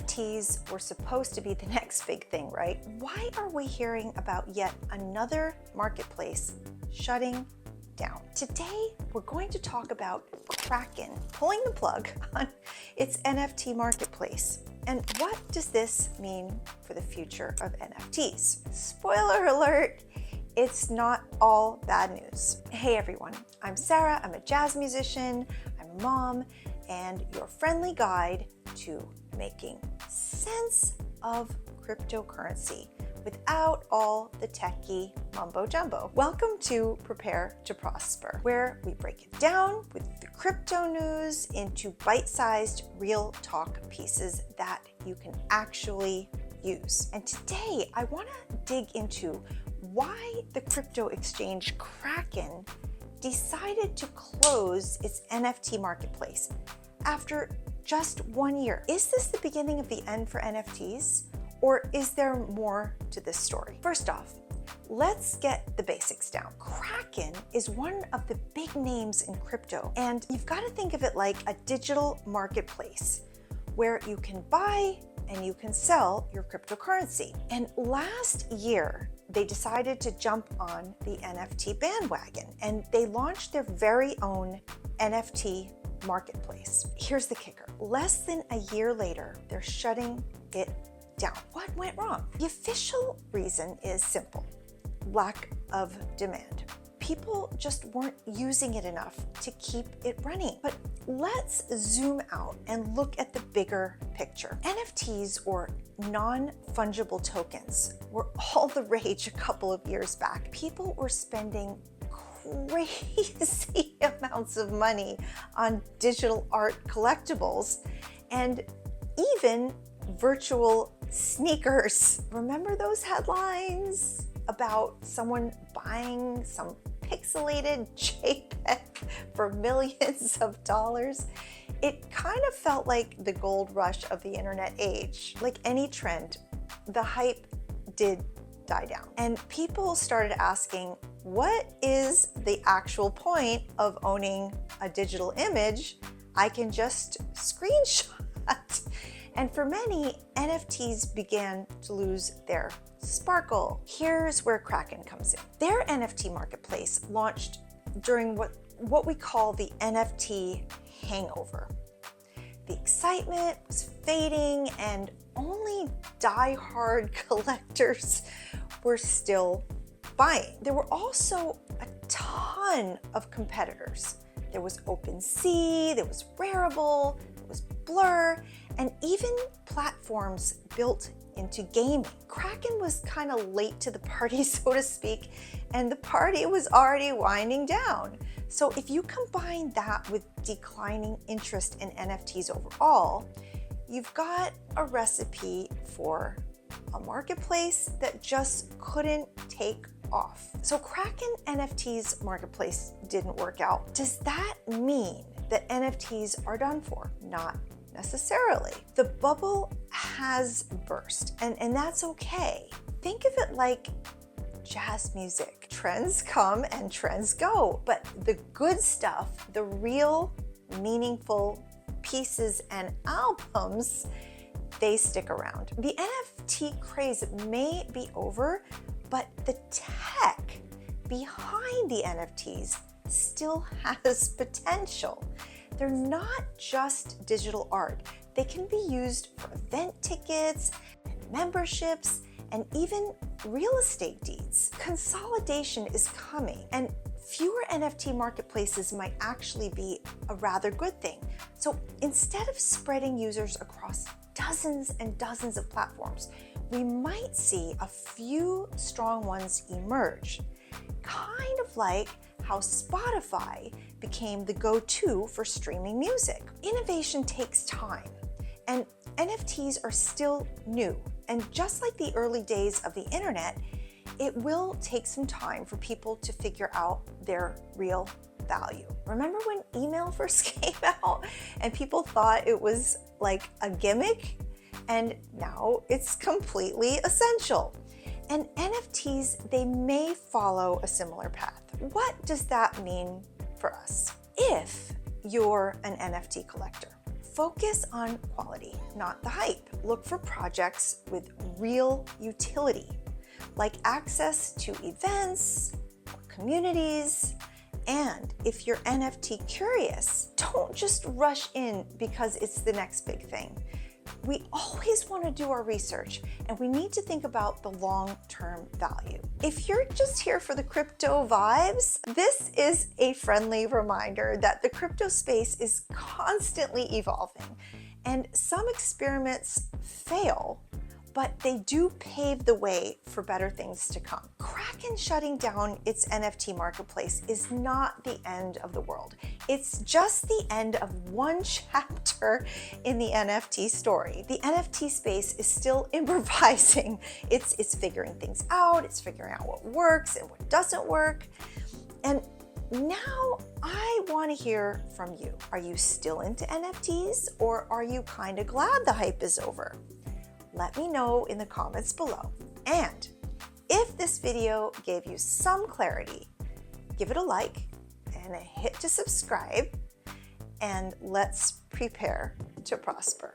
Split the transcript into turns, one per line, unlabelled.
NFTs were supposed to be the next big thing, right? Why are we hearing about yet another marketplace shutting down? Today, we're going to talk about Kraken pulling the plug on its NFT marketplace. And what does this mean for the future of NFTs? Spoiler alert, it's not all bad news. Hey everyone, I'm Sarah, I'm a jazz musician, I'm a mom, and your friendly guide to making sense of cryptocurrency without all the techie mumbo jumbo. Welcome to Prepare to Prosper, where we break it down with the crypto news into bite-sized real talk pieces that you can actually use. And today I want to dig into why the crypto exchange Kraken decided to close its NFT marketplace after just 1 year. Is this the beginning of the end for NFTs? Or is there more to this story? First off, let's get the basics down. Kraken is one of the big names in crypto, and you've got to think of it like a digital marketplace where you can buy and you can sell your cryptocurrency. And last year, they decided to jump on the NFT bandwagon, and they launched their very own NFT marketplace. Here's the kicker. Less than a year later, they're shutting it down. What went wrong? The official reason is simple: lack of demand. People just weren't using it enough to keep it running. But let's zoom out and look at the bigger picture. NFTs, or non-fungible tokens, were all the rage a couple of years back. People were spending crazy amounts of money on digital art collectibles and even virtual sneakers. Remember those headlines about someone buying some pixelated JPEG for millions of dollars? It kind of felt like the gold rush of the internet age. Like any trend, the hype did die down. And people started asking, what is the actual point of owning a digital image I can just screenshot? And for many, NFTs began to lose their sparkle. Here's where Kraken comes in. Their NFT marketplace launched during what we call the NFT hangover. The excitement was fading and only die-hard collectors were still buying. There were also a ton of competitors. There was OpenSea, there was Rarible, there was Blur, and even platforms built into gaming. Kraken was kind of late to the party, so to speak, and the party was already winding down. So if you combine that with declining interest in NFTs overall, you've got a recipe for a marketplace that just couldn't take off. So Kraken NFT's marketplace didn't work out. Does that mean that NFTs are done for? Not necessarily. The bubble has burst, and that's okay. Think of it like jazz music. Trends come and trends go, but the good stuff, the real meaningful pieces and albums, they stick around. The NFT craze may be over, but the tech behind the NFTs still has potential. They're not just digital art. They can be used for event tickets and memberships and even real estate deeds. Consolidation is coming, and fewer NFT marketplaces might actually be a rather good thing. So instead of spreading users across dozens and dozens of platforms, we might see a few strong ones emerge, kind of like how Spotify became the go-to for streaming music. Innovation takes time, and NFTs are still new. And just like the early days of the internet, it will take some time for people to figure out their real value. Remember when email first came out and people thought it was like a gimmick? And now it's completely essential. And NFTs, they may follow a similar path. What does that mean for us? If you're an NFT collector, Focus on quality, not the hype. Look for projects with real utility, like access to events, communities, and if you're NFT curious, don't just rush in because it's the next big thing. We always want to do our research, and we need to think about the long-term value. If you're just here for the crypto vibes, this is a friendly reminder that the crypto space is constantly evolving, and some experiments fail, but they do pave the way for better things to come. Kraken shutting down its NFT marketplace is not the end of the world. It's just the end of one chapter in the NFT story. The NFT space is still improvising. It's figuring things out. It's figuring out what works and what doesn't work. And now I want to hear from you. Are you still into NFTs, or are you kind of glad the hype is over? Let me know in the comments below. And if this video gave you some clarity, give it a like and a hit to subscribe, and let's prepare to prosper.